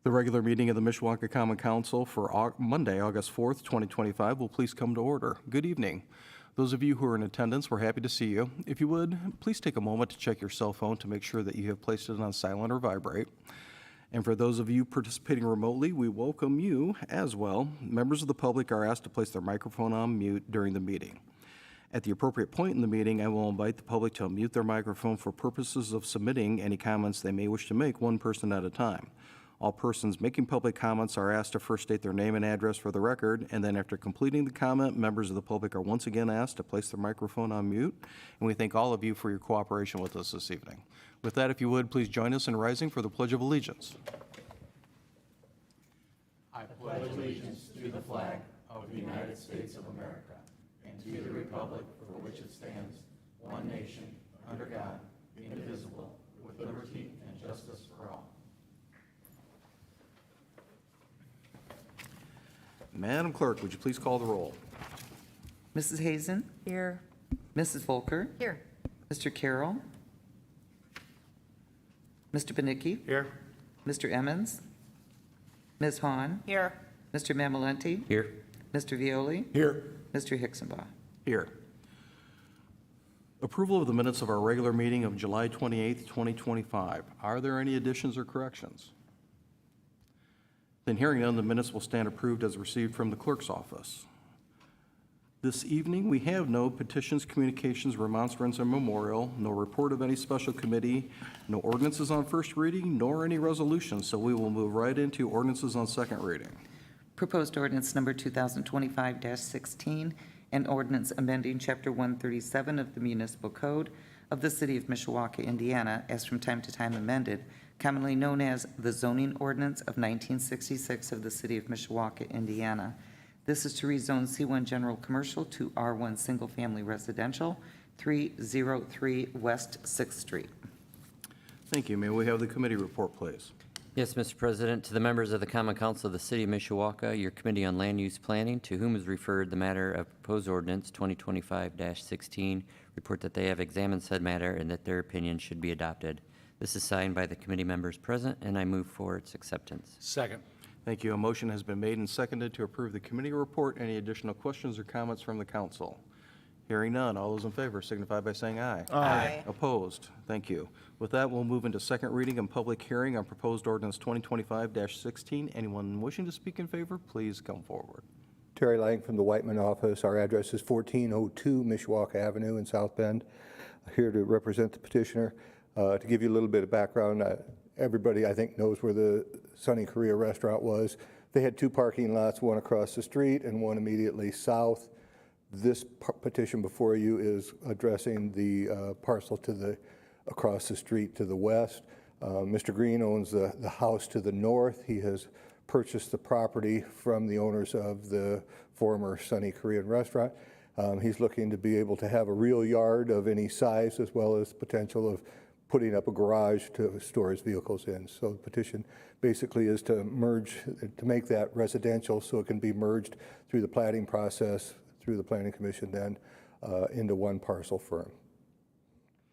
The regular meeting of the Mishawaka Common Council for Monday, August 4th, 2025 will please come to order. Good evening. Those of you who are in attendance, we're happy to see you. If you would, please take a moment to check your cell phone to make sure that you have placed it on silent or vibrate. And for those of you participating remotely, we welcome you as well. Members of the public are asked to place their microphone on mute during the meeting. At the appropriate point in the meeting, I will invite the public to unmute their microphone for purposes of submitting any comments they may wish to make, one person at a time. All persons making public comments are asked to first state their name and address for the record, and then after completing the comment, members of the public are once again asked to place their microphone on mute. And we thank all of you for your cooperation with us this evening. With that, if you would, please join us in rising for the Pledge of Allegiance. I pledge allegiance to the flag of the United States of America and to the republic for which it stands, one nation, under God, indivisible, with liberty and justice for all. Madam Clerk, would you please call the roll? Mrs. Hazen? Here. Mrs. Volker? Here. Mr. Carroll? Mr. Benicki? Here. Mr. Emmons? Ms. Hahn? Here. Mr. Mamalenti? Here. Mr. Violi? Here. Mr. Hixenbaugh? Here. Approval of the minutes of our regular meeting of July 28th, 2025. Are there any additions or corrections? Then hearing none, the minutes will stand approved as received from the clerk's office. This evening, we have no petitions, communications, remonstrance, or memorial, no report of any special committee, no ordinances on first reading, nor any resolutions, so we will move right into ordinances on second reading. Proposed ordinance number 2025-16, an ordinance amending Chapter 137 of the Municipal Code of the City of Mishawaka, Indiana, as from time to time amended, commonly known as the Zoning Ordinance of 1966 of the City of Mishawaka, Indiana. This is to rezone C1 General Commercial to R1 Single Family Residential, 303 West 6th Street. Thank you. May we have the committee report, please? Yes, Mr. President. To the members of the Common Council of the City of Mishawaka, your Committee on Land Use Planning, to whom is referred the matter of proposed ordinance 2025-16, report that they have examined said matter and that their opinion should be adopted. This is signed by the committee members present, and I move for its acceptance. Second. Thank you. A motion has been made and seconded to approve the committee report. Any additional questions or comments from the council? Hearing none. All those in favor signify by saying aye. Aye. Opposed? Thank you. With that, we'll move into second reading and public hearing on proposed ordinance 2025-16. Anyone wishing to speak in favor, please come forward. Terry Lang from the Whiteman office. Our address is 1402 Mishawaka Avenue in South Bend. Here to represent the petitioner. To give you a little bit of background, everybody I think knows where the Sunny Korea restaurant was. They had two parking lots, one across the street and one immediately south. This petition before you is addressing the parcel to the across the street to the west. Mr. Green owns the house to the north. He has purchased the property from the owners of the former Sunny Korean restaurant. He's looking to be able to have a real yard of any size, as well as potential of putting up a garage to store his vehicles in. So the petition basically is to merge, to make that residential so it can be merged through the planning process, through the Planning Commission then, into one parcel firm.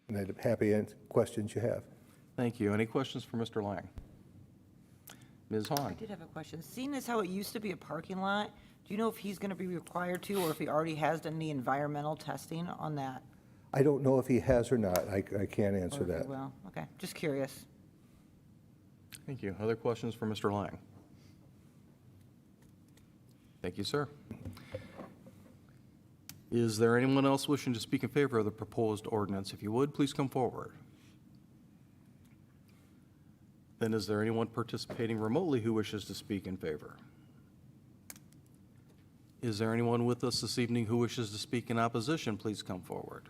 And I'd be happy to answer questions you have. Thank you. Any questions for Mr. Lang? Ms. I Hahn? did have a question. Seeing as how it used to be a parking lot, do you know if he's going to be required to, or if he already has done the environmental testing on that? I don't know if he has or not. I can't answer Or if he that. will? Okay, just curious. Thank you. Other questions for Mr. Lang? Thank you, sir. Is there anyone else wishing to speak in favor of the proposed ordinance? If you would, please come forward. Then is there anyone participating remotely who wishes to speak in favor? Is there anyone with us this evening who wishes to speak in opposition? Please come forward.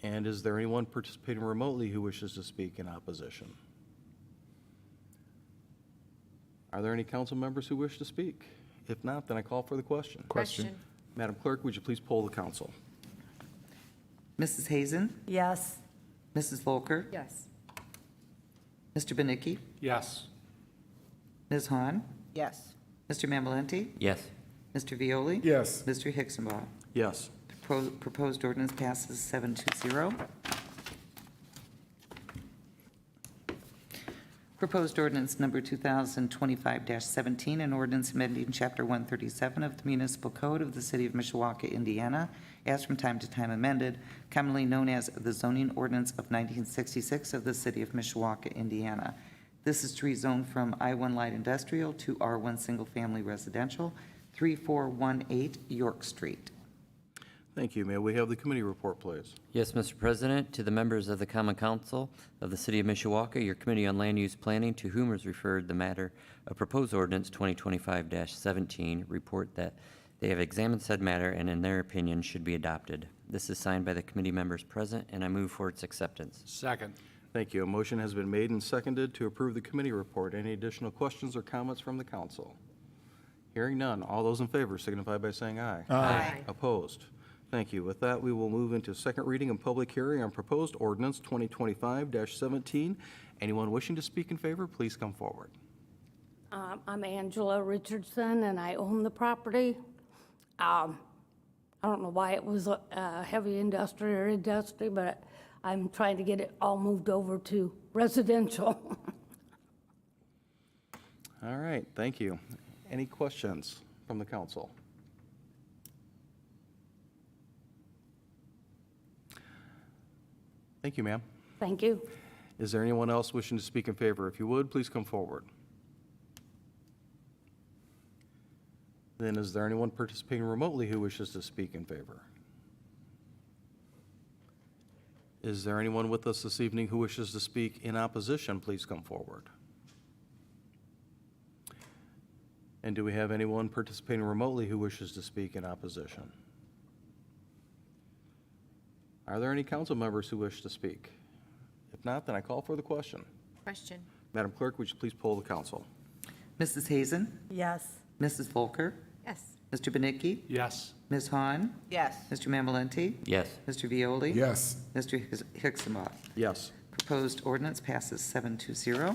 And is there anyone participating remotely who wishes to speak in opposition? Are there any council members who wish to speak? If not, then I call for the question. Question. Madam Clerk, would you please poll the council? Mrs. Hazen? Yes. Mrs. Volker? Yes. Mr. Benicki? Yes. Ms. Hahn? Yes. Mr. Mamalenti? Yes. Mr. Violi? Yes. Mr. Hixenbaugh? Yes. Proposed ordinance passes 7-0. Proposed ordinance number 2025-17, an ordinance amending Chapter 137 of the Municipal Code of the City of Mishawaka, Indiana, as from time to time amended, commonly known as the zoning ordinance of 1966 of the City of Mishawaka, Indiana. This is to rezone from I-1 light industrial to R1 single-family residential, 3418 York Street. Thank you. May we have the committee report, please? Yes, Mr. President, to the members of the Common Council of the City of Mishawaka, your Committee on Land Use Planning, to whom is referred the matter of proposed ordinance 2025-17, report that they have examined said matter and in their opinion should be adopted. This is signed by the committee members present, and I move for its acceptance. Second. Thank you. A motion has been made and seconded to approve the committee report. Any additional questions or comments from the council? Hearing none. All those in favor signify by saying aye. Aye. Opposed? Thank you. With that, we will move into second reading and public hearing on proposed ordinance 2025-17. Anyone wishing to speak in favor, please come forward. I'm Angela Richardson, and I own the property. I don't know why it was a heavy industry, but I'm trying to get it all moved over to residential. All right, thank you. Any questions from the council? Thank you, ma'am. Thank you. Is there anyone else wishing to speak in favor? If you would, please come forward. Then is there anyone participating remotely who wishes to speak in favor? Is there anyone with us this evening who wishes to speak in opposition? Please come forward. And do we have anyone participating remotely who wishes to speak in opposition? Are there any council members who wish to speak? If not, then I call for the question. Question. Madam Clerk, would you please poll the council? Mrs. Hazen? Yes. Mrs. Volker? Yes. Mr. Benicki? Yes. Ms. Han? Yes. Mr. Mamalenti? Yes. Mr. Violi? Yes. Mr. Hicksema. Yes. Proposed ordinance passes 7-0.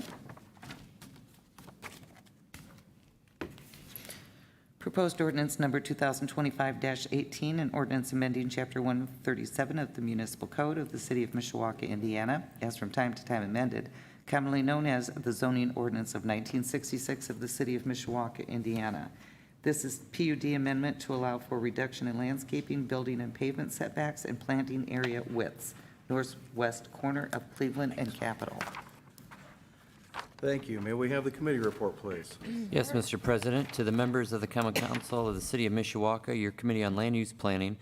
Proposed ordinance number 2025-18, an ordinance amending Chapter 137 of the Municipal Code of the City of Mishawaka, Indiana, as from time to time amended, commonly known as the zoning ordinance of 1966 of the City of Mishawaka, Indiana. This is PUD amendment to allow for reduction in landscaping, building and pavement setbacks, and planting area widths, northwest corner of Cleveland and Capitol. Thank you. May we have the committee report, please? Yes, Mr. President, to the members of the Common Council of the City of Mishawaka, your Committee on Land Use Planning,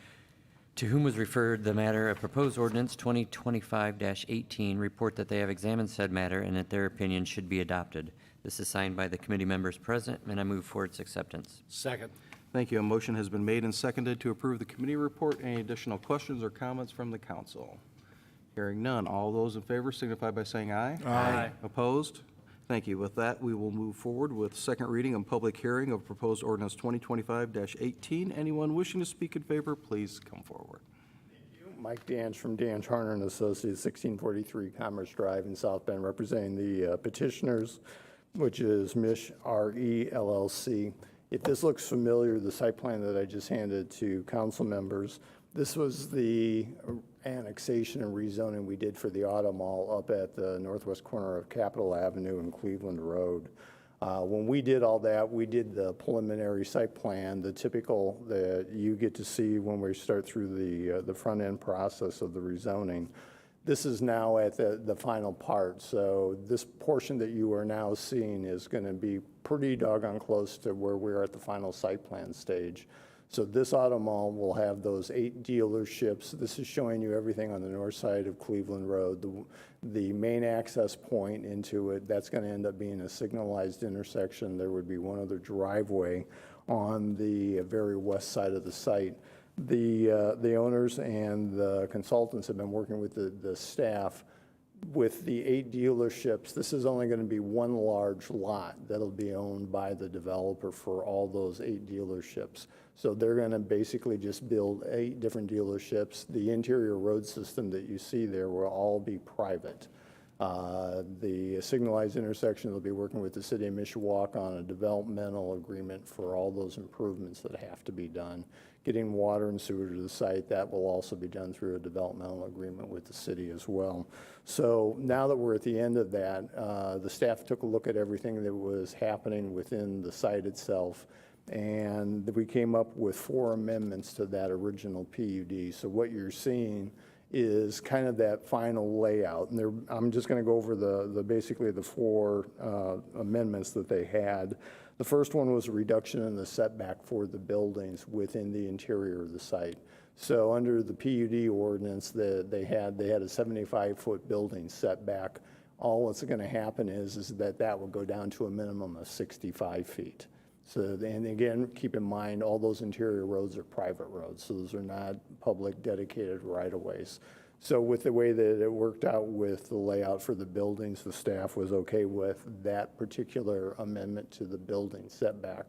to whom was referred the matter of proposed ordinance 2025-18, report that they have examined said matter and that their opinion should be adopted. This is signed by the committee members present, and I move for its acceptance. Second. Thank you. A motion has been made and seconded to approve the committee report. Any additional questions or comments from the council? Hearing none. All those in favor signify by saying aye. Aye. Opposed? Thank you. With that, we will move forward with second reading and public hearing of proposed ordinance 2025-18. Anyone wishing to speak in favor, please come forward. Mike Danch from Danch, Harner and Associates, 1643 Commerce Drive in South Bend, representing the petitioners, which is Mish RE LLC. If this looks familiar, the site plan that I just handed to council members, this was the annexation and rezoning we did for the auto mall up at the northwest corner of Capitol Avenue and Cleveland Road. When we did all that, we did the preliminary site plan, the typical that you get to see when we start through the front end process of the rezoning. This is now at the final part, so this portion that you are now seeing is going to be pretty doggone close to where we're at the final site plan stage. So this auto mall will have those 8 dealerships. This is showing you everything on the north side of Cleveland Road. The main access point into it, that's going to end up being a signalized intersection. There would be one other driveway on the very west side of the site. The owners and the consultants have been working with the staff. With the 8 dealerships, this is only going to be one large lot that'll be owned by the developer for all those 8 dealerships. So they're going to basically just build 8 different dealerships. The interior road system that you see there will all be private. The signalized intersection, they'll be working with the city of Mishawaka on a developmental agreement for all those improvements that have to be done. Getting water and sewer to the site, that will also be done through a developmental agreement with the city as well. So now that we're at the end of that, the staff took a look at everything that was happening within the site itself, and we came up with 4 amendments to that original PUD. So what you're seeing is kind of that final layout. And I'm just going to go over basically the 4 amendments that they had. The first one was a reduction in the setback for the buildings within the interior of the site. So under the PUD ordinance that they had a 75-foot building setback. All that's going to happen is that will go down to a minimum of 65 feet. So, and again, keep in mind, all those interior roads are private roads, so those are not public dedicated right-of-ways. So with the way that it worked out with the layout for the buildings, the staff was okay with that particular amendment to the building setback.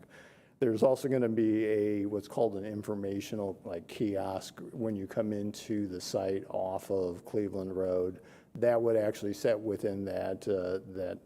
There's also going to be what's called an informational kiosk when you come into the site off of Cleveland Road. That would actually set within that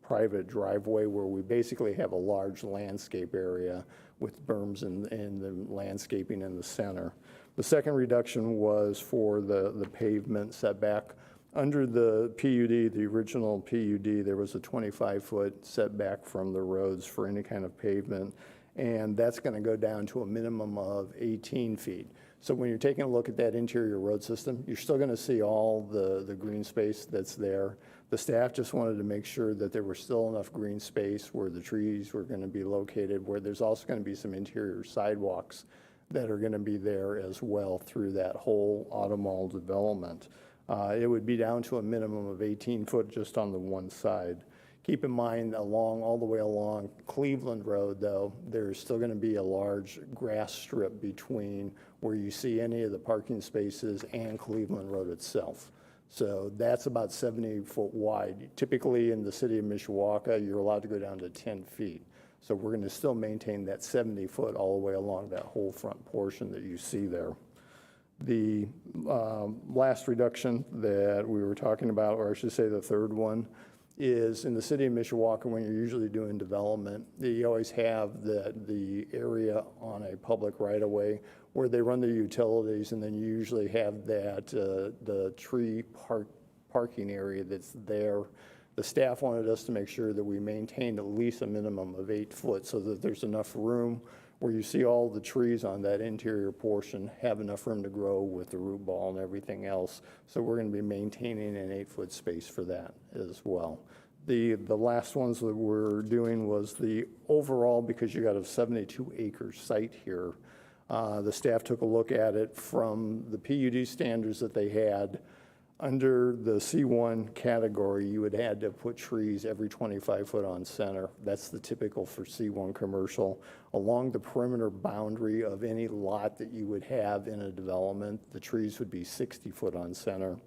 private driveway where we basically have a large landscape area with berms and the landscaping in the center. The second reduction was for the pavement setback. Under the PUD, the original PUD, there was a 25-foot setback from the roads for any kind of pavement, and that's going to go down to a minimum of 18 feet. So when you're taking a look at that interior road system, you're still going to see all the green space that's there. The staff just wanted to make sure that there was still enough green space where the trees were going to be located, where there's also going to be some interior sidewalks that are going to be there as well through that whole automall development. It would be down to a minimum of 18 foot just on the one side. Keep in mind, all the way along Cleveland Road, though, there's still going to be a large grass strip between where you see any of the parking spaces and Cleveland Road itself. So that's about 70 foot wide. Typically in the city of Mishawaka, you're allowed to go down to 10 feet. So we're going to still maintain that 70 foot all the way along that whole front portion that you see there. The last reduction that we were talking about, or I should say the third one, is in the city of Mishawaka. When you're usually doing development, you always have the area on a public right-of-way where they run their utilities, and then you usually have that the tree parking area that's there. The staff wanted us to make sure that we maintained at least a minimum of 8 foot so that there's enough room where you see all the trees on that interior portion have enough room to grow with the root ball and everything else. So we're going to be maintaining an 8-foot space for that as well. The last ones that we're doing was the overall, because you got a 72-acre site here, the staff took a look at it from the PUD standards that they had. Under the C1 category, you would have to put trees every 25 foot on center. That's the typical for C1 commercial. Along the perimeter boundary of any lot that you would have in a development, the trees would be 60 foot on center.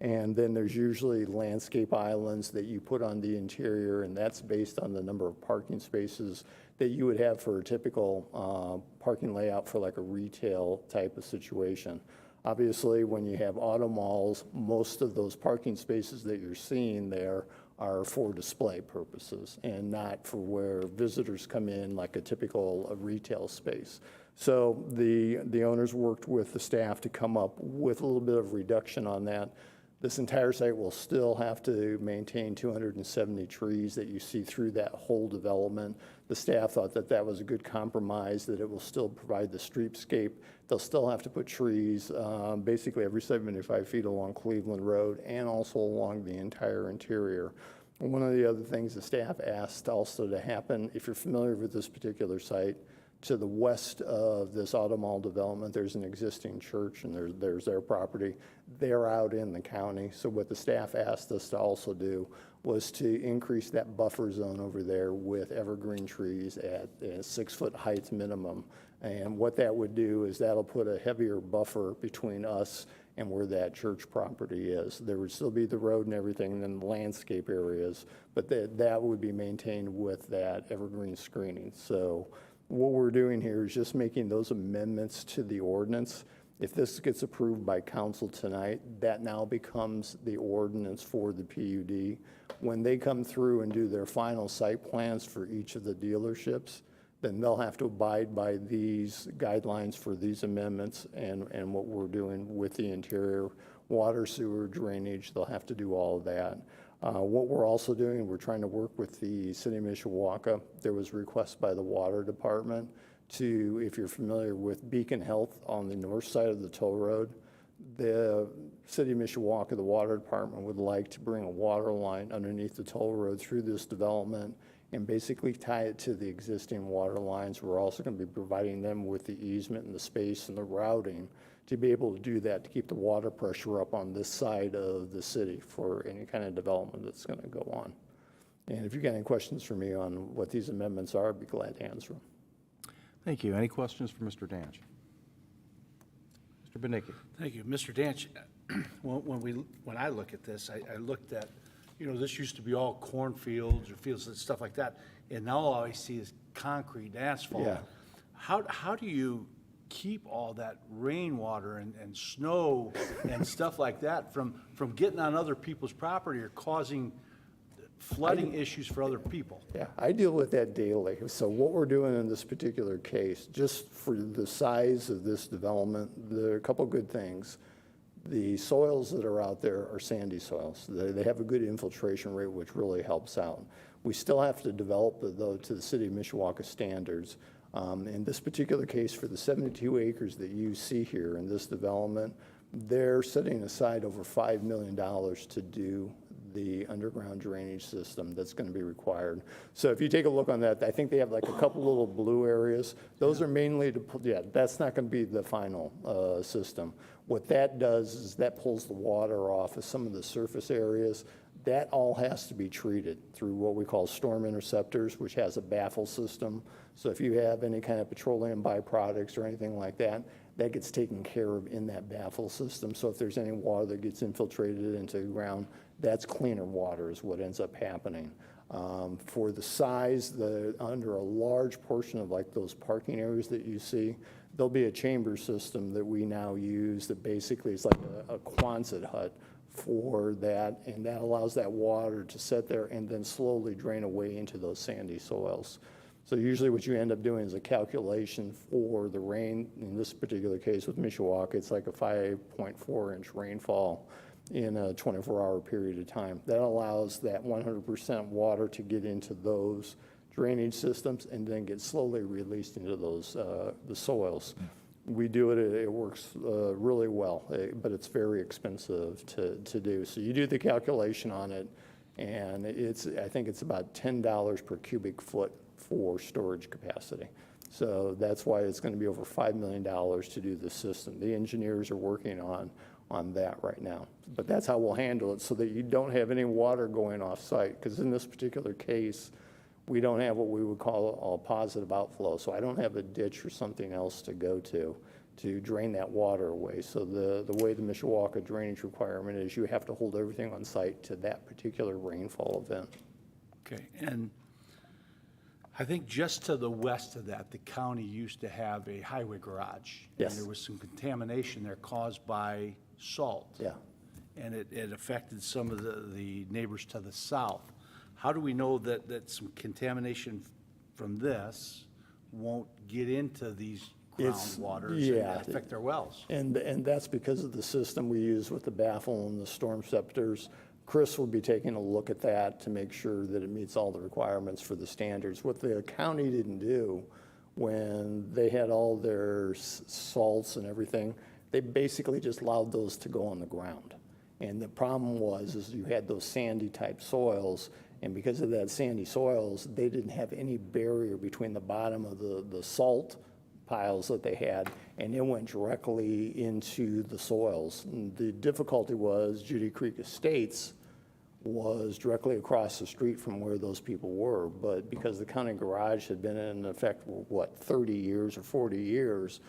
And then there's usually landscape islands that you put on the interior, and that's based on the number of parking spaces that you would have for a typical parking layout for like a retail type of situation. Obviously, when you have auto malls, most of those parking spaces that you're seeing there are for display purposes and not for where visitors come in like a typical retail space. So the owners worked with the staff to come up with a little bit of reduction on that. This entire site will still have to maintain 270 trees that you see through that whole development. The staff thought that that was a good compromise, that it will still provide the streetscape. They'll still have to put trees basically every 75 feet along Cleveland Road and also along the entire interior. One of the other things the staff asked also to happen, if you're familiar with this particular site, to the west of this auto mall development, there's an existing church, and there's their property. They're out in the county. So what the staff asked us to also do was to increase that buffer zone over there with evergreen trees at a 6 foot height minimum. And what that would do is that'll put a heavier buffer between us and where that church property is. There would still be the road and everything, and then the landscape areas, but that would be maintained with that evergreen screening. So what we're doing here is just making those amendments to the ordinance. If this gets approved by council tonight, that now becomes the ordinance for the PUD. When they come through and do their final site plans for each of the dealerships, then they'll have to abide by these guidelines for these amendments and what we're doing with the interior water, sewer, drainage. They'll have to do all of that. What we're also doing, we're trying to work with the city of Mishawaka. There was a request by the water department to, if you're familiar with Beacon Health on the north side of the toll road, the city of Mishawaka, the water department would like to bring a water line underneath the toll road through this development and basically tie it to the existing water lines. We're also going to be providing them with the easement and the space and the routing to be able to do that, to keep the water pressure up on this side of the city for any kind of development that's going to go on. And if you've got any questions for me on what these amendments are, I'd be glad to answer them. Thank you. Any questions for Mr. Danch? Mr. Benicki? Thank you. Mr. Danch, when I look at this, I looked at, this used to be all cornfields or fields and stuff like that, and now all I see is concrete, asphalt. Yeah. How do you keep all that rainwater and snow and stuff like that from getting on other people's property or causing flooding issues for other people? Yeah, I deal with that daily. So what we're doing in this particular case, just for the size of this development, there are a couple good things. The soils that are out there are sandy soils. They have a good infiltration rate, which really helps out. We still have to develop it, though, to the city of Mishawaka standards. In this particular case, for the 72 acres that you see here in this development, they're setting aside over $5 million to do the underground drainage system that's going to be required. So if you take a look on that, I think they have like a couple little blue areas. Those are mainly to, that's not going to be the final system. What that does is that pulls the water off of some of the surface areas. That all has to be treated through what we call storm interceptors, which has a baffle system. So if you have any kind of petroleum byproducts or anything like that, that gets taken care of in that baffle system. So if there's any water that gets infiltrated into the ground, that's cleaner water is what ends up happening. For the size, under a large portion of like those parking areas that you see, there'll be a chamber system that we now use that basically is like a Quonset hut for that, and that allows that water to sit there and then slowly drain away into those sandy soils. So usually what you end up doing is a calculation for the rain. In this particular case with Mishawaka, it's like a 5.4 inch rainfall in a 24-hour period of time. That allows that 100% water to get into those drainage systems and then get slowly released into those the soils. We do it, it works really well, but it's very expensive to do. So you do the calculation on it, and I think it's about $10 per cubic foot for storage capacity. So that's why it's going to be over $5 million to do the system. The engineers are working on that right now. But that's how we'll handle it so that you don't have any water going off site, because in this particular case, we don't have what we would call a positive outflow. So I don't have a ditch or something else to go to drain that water away. So the way the Mishawaka drainage requirement is, you have to hold everything on site to that particular rainfall event. Okay, and I think just to the west of that, the county used to have a highway garage. Yes. And there was some contamination there caused by salt. Yeah. And it affected some of the neighbors to the south. How do we know that some contamination from this won't get into these groundwaters yeah. and affect their wells? And that's because of the system we use with the baffle and the storm scepters. Chris will be taking a look at that to make sure that it meets all the requirements for the standards. What the county didn't do when they had all their salts and everything, they basically just allowed those to go on the ground. And the problem is you had those sandy type soils, and because of that sandy soils, they didn't have any barrier between the bottom of the salt piles that they had, and it went directly into the soils. And the difficulty was Judy Creek Estates was directly across the street from where those people were, but because the county garage had been in effect, 30 years or 40 years,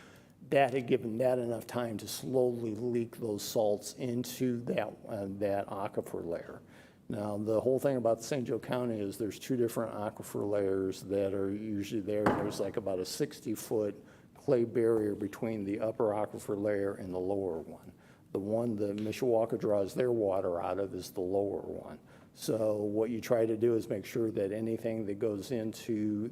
that had given that enough time to slowly leak those salts into that aquifer layer. Now, the whole thing about St. Joe County is there's two different aquifer layers that are usually there. There's like about a 60-foot clay barrier between the upper aquifer layer and the lower one. The one that Mishawaka draws their water out of is the lower one. So what you try to do is make sure that anything that goes into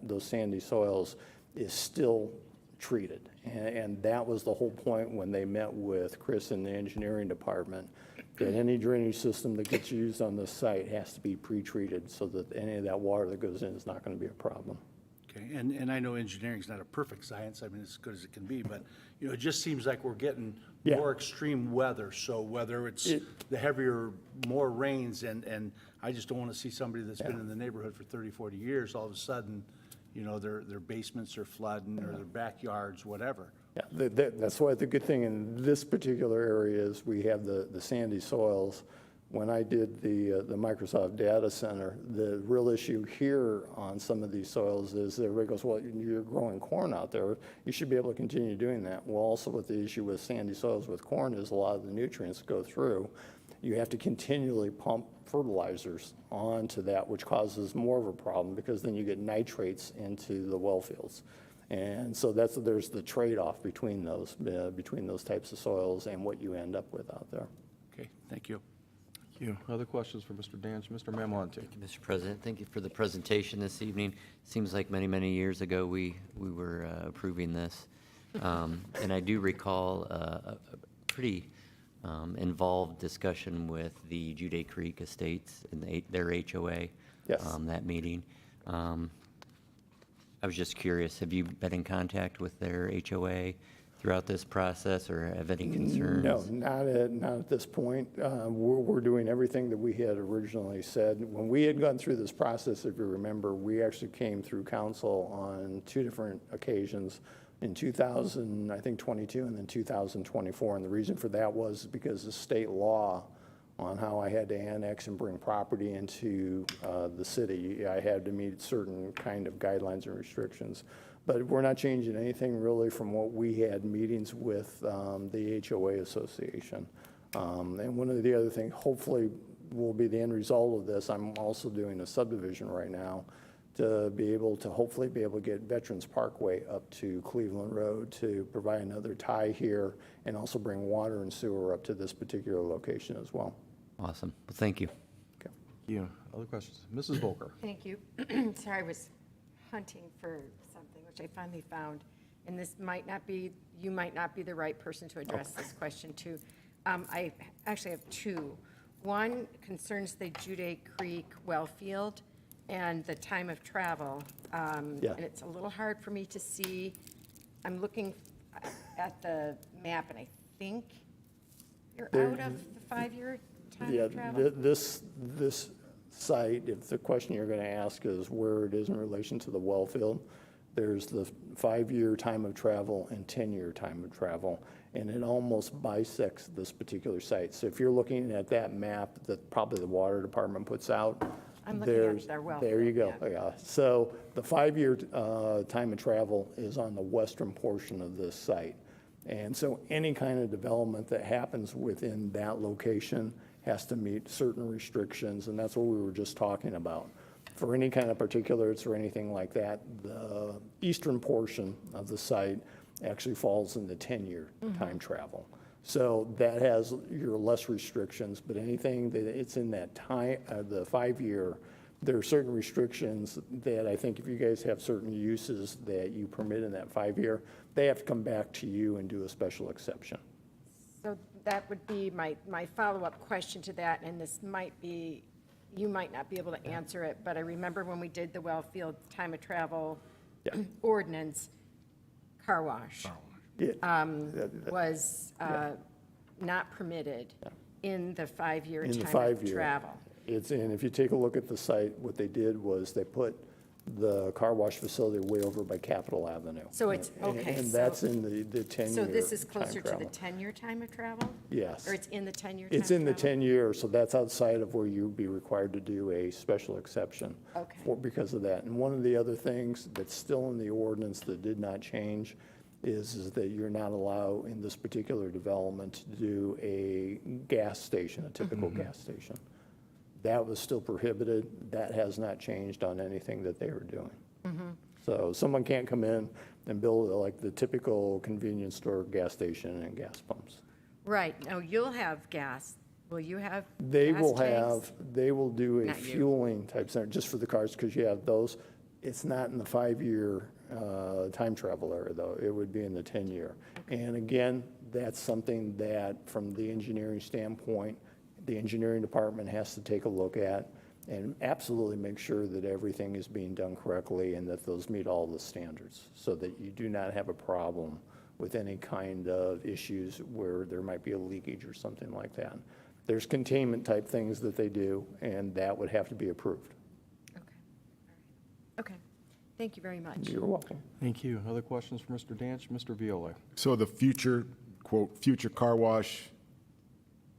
those sandy soils is still treated. And that was the whole point when they met with Chris in the engineering department, that any drainage system that gets used on the site has to be pre-treated so that any of that water that goes in is not going to be a problem. Okay, and I know engineering's not a perfect science, I mean, as good as it can be, but, you know, it just seems like we're getting Yeah. more extreme weather, so whether it's the heavier, more rains, and I just don't want to see somebody that's been in the neighborhood for 30, 40 years, all of a sudden, you know, their basements are flooding, or their backyards, whatever. Yeah, that's why the good thing in this particular area is we have the sandy soils. When I did the Microsoft data center, the real issue here on some of these soils is that everybody goes, well, you're growing corn out there. You should be able to continue doing that. Well, also what the issue with sandy soils with corn is a lot of the nutrients go through. You have to continually pump fertilizers onto that, which causes more of a problem because then you get nitrates into the well fields. And so there's the trade-off between those types of soils and what you end up with out there. Okay, thank you. Thank you. Other questions for Mr. Danch? Mr. Mamalante? Mr. President, thank you for the presentation this evening. Seems like many, many years ago, we were approving this. And I do recall a pretty involved discussion with the Jude Creek Estates and their HOA. Yes. That meeting. I was just curious, have you been in contact with their HOA throughout this process, or have any concerns? No, not at this point. We're doing everything that we had originally said. When we had gone through this process, if you remember, we actually came through council on 2 different occasions, in 2022 and then 2024. And the reason for that was because the state law on how I had to annex and bring property into the city, I had to meet certain kind of guidelines and restrictions. But we're not changing anything really from what we had meetings with the HOA Association. And one of the other things, hopefully, will be the end result of this. I'm also doing a subdivision right now to be able to hopefully be able to get Veterans Parkway up to Cleveland Road to provide another tie here and also bring water and sewer up to this particular location as well. Awesome. Well, thank you. Okay. Thank you. Other questions? Mrs. Volker? Thank you. Sorry, I was hunting for something, which I finally found. And this might not be, you might not be the right person to address this question to. I actually have 2. One concerns the Jude Creek well field and the time of travel. Yeah. And it's a little hard for me to see. I'm looking at the map, and I think you're out of the 5-year time Yeah, of travel? this site, if the question you're going to ask is where it is in relation to the well field, there's the 5-year time of travel and 10-year time of travel, and it almost bisects this particular site. So if you're looking at that map that probably the water department puts out, I'm looking at their well there you field, go. Yeah. So the 5-year time of travel is on the western portion of this site. And so any kind of development that happens within that location has to meet certain restrictions, and that's what we were just talking about. For any kind of particulars or anything like that, the eastern portion of the site actually falls in the 10-year time travel. So that has your less restrictions, but anything that it's in that time, the 5-year, there are certain restrictions that I think if you guys have certain uses that you permit in that 5-year, they have to come back to you and do a special exception. So that would be my follow-up question to that, and this might be, you might not be able to answer it, but I remember when we did the well field time of travel ordinance, car wash was not permitted in the 5-year In the time of 5-year. travel. And if you take a look at the site, what they did was they put the car wash facility way over by Capitol Avenue. So it's, okay. And so- that's in the 10-year So this is time closer to the travel. 10-year time of travel? Yes. Or it's in the 10-year time It's in the travel? 10-year, so that's outside of where you'd be required to do a special exception. Okay. Because of that. And one of the other things that's still in the ordinance that did not change is that you're not allowed in this particular development to do a gas station, a typical gas station. That was still prohibited. That has not changed on anything that they were doing. So someone can't come in and build like the typical convenience store, gas station, and gas pumps. Right, now you'll have gas. Will you have They gas will tanks? have, they will do a Not you. fueling type center just for the cars, because you have those. It's not in the 5-year time travel area, though. It would be in the 10-year. And again, that's something that, from the engineering standpoint, the engineering department has to take a look at and absolutely make sure that everything is being done correctly and that those meet all the standards, so that you do not have a problem with any kind of issues where there might be a leakage or something like that. There's containment type things that they do, and that would have to be approved. Okay, okay. Thank you very much. You're welcome. Thank you. Other questions for Mr. Danch? Mr. Viola? So the future, quote, future car wash,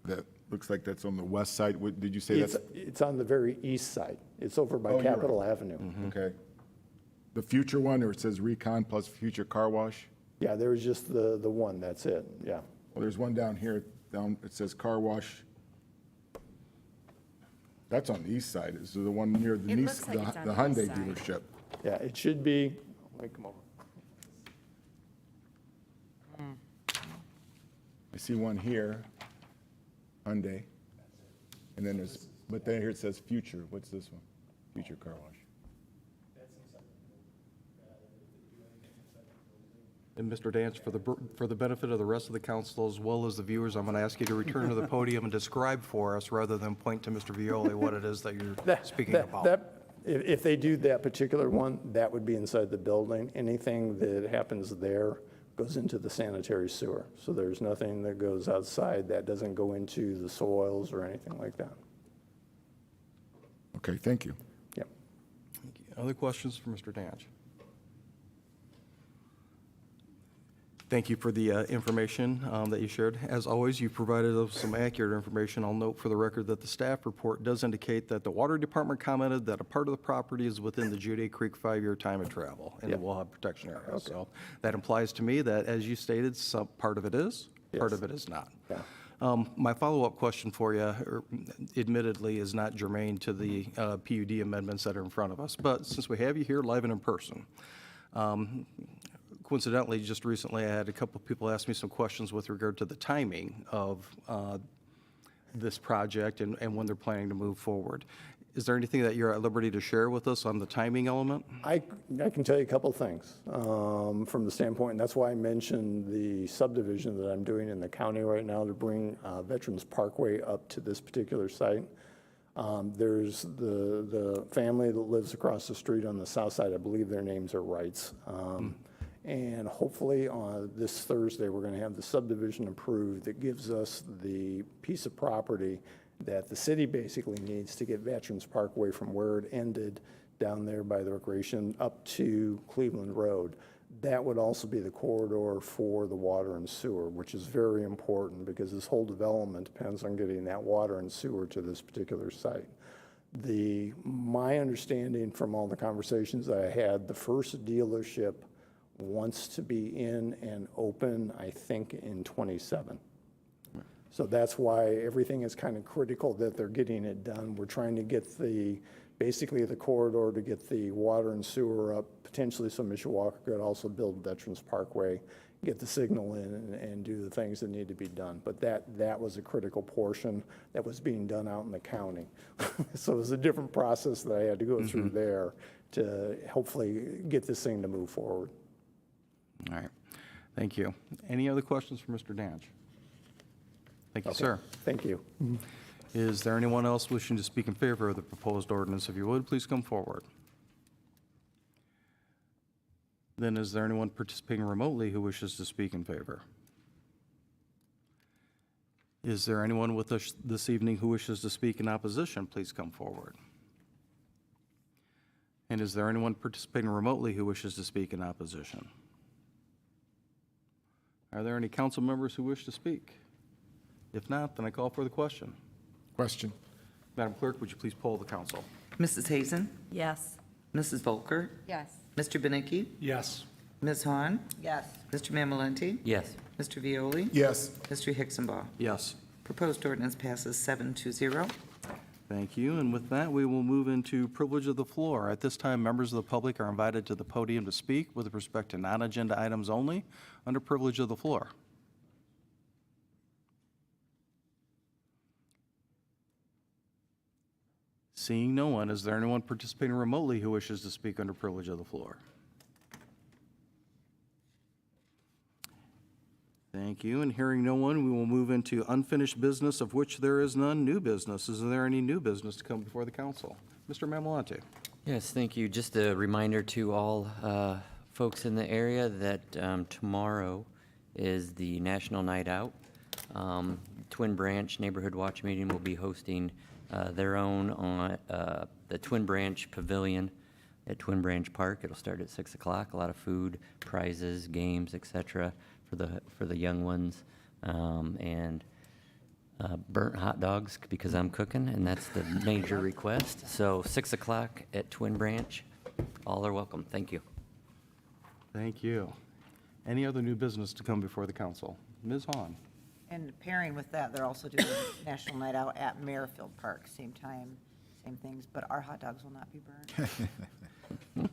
that looks like that's on the west side, what, did you say that's? It's on the very east side. It's over by Oh, you're right. Capitol Avenue. Okay. The future one, or it says Recon plus future car wash? Yeah, there was just the one, that's it, yeah. Well, there's one down here, it says car wash. That's on the east side, is the one near the It Nice, looks like it's on the the Hyundai east side. dealership. Yeah, it should be, let me come over. I see one here, Hyundai. And then there's, but then here it says future, what's this one? Future car wash. And Mr. Danch, for the benefit of the rest of the council as well as the viewers, I'm going to ask you to return to the podium and describe for us, rather than point to Mr. Viola, what it is that you're speaking about. If they do that particular one, that would be inside the building. Anything that happens there goes into the sanitary sewer. So there's nothing that goes outside that doesn't go into the soils or anything like that. Okay, thank you. Yep. Thank you. Other questions for Mr. Danch? Thank you for the information that you shared. As always, you provided us some accurate information. I'll note for the record that the staff report does indicate that the water department commented that a part of the property is within the Jude A. Creek 5-year time of travel, and it will have protection area. So that implies to me that, as you stated, some part of it is, part Yes. of it is not. Yeah. My follow-up question for you, admittedly, is not germane to the PUD amendments that are in front of us, but since we have you here live and in person, coincidentally, just recently, I had a couple of people ask me some questions with regard to the timing of this project and when they're planning to move forward. Is there anything that you're at liberty to share with us on the timing element? I can tell you a couple of things from the standpoint, and that's why I mentioned the subdivision that I'm doing in the county right now to bring Veterans Parkway up to this particular site. There's the family that lives across the street on the south side. I believe their names are Wrights. And hopefully on this Thursday, we're going to have the subdivision approved that gives us the piece of property that the city basically needs to get Veterans Parkway from where it ended down there by the recreation up to Cleveland Road. That would also be the corridor for the water and sewer, which is very important because this whole development depends on getting that water and sewer to this particular site. My understanding from all the conversations I had, the first dealership wants to be in and open, I think, in '27. So that's why everything is kind of critical that they're getting it done. We're trying to get basically the corridor to get the water and sewer up, potentially so Mishawaka could also build Veterans Parkway, get the signal in and do the things that need to be done. But that was a critical portion that was being done out in the county. So it was a different process that I had to go through there to hopefully get this thing to move forward. All right, thank you. Any other questions for Mr. Danch? Thank you, sir. Thank you. Is there anyone else wishing to speak in favor of the proposed ordinance? If you would, please come forward. Then is there anyone participating remotely who wishes to speak in favor? Is there anyone with us this evening who wishes to speak in opposition? Please come forward. And is there anyone participating remotely who wishes to speak in opposition? Are there any council members who wish to speak? If not, then I call for the question. Question? Madam Clerk, would you please poll the council? Mrs. Hazen? Yes. Mrs. Volker? Yes. Mr. Beninky? Yes. Ms. Hahn? Yes. Mr. Mamalenti? Yes. Mr. Violi? Yes. Mr. Hicksonball? Yes. Proposed ordinance passes 7-0. Thank you. And with that, we will move into privilege of the floor. At this time, members of the public are invited to the podium to speak with respect to non-agenda items only under privilege of the floor. Seeing no one, is there anyone participating remotely who wishes to speak under privilege of the floor? Thank you. And hearing no one, we will move into unfinished business, of which there is none. New business. Is there any new business to come before the council? Mr. Mamalante. Yes, thank you. Just a reminder to all folks in the area that tomorrow is the National Night Out. Twin Branch Neighborhood Watch Meeting will be hosting their own on the Twin Branch Pavilion at Twin Branch Park. It'll start at 6 o'clock. A lot of food, prizes, games, etc. for the young ones, and burnt hot dogs because I'm cooking, and that's the major request. So 6 o'clock at Twin Branch. All are welcome. Thank you. Thank you. Any other new business to come before the council? Ms. Hahn. And pairing with that, they're also doing National Night Out at Merrifield Park, same time, same things, but our hot dogs will not be burned.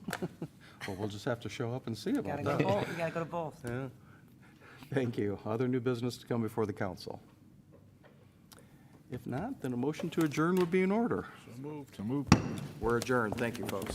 Well, we'll just have to show up and see about Gotta go to that. both, you gotta go to both. Yeah. Thank you. Other new business to come before the council? If not, then a motion to adjourn would be in order. So moved. So moved. We're adjourned. Thank you, folks.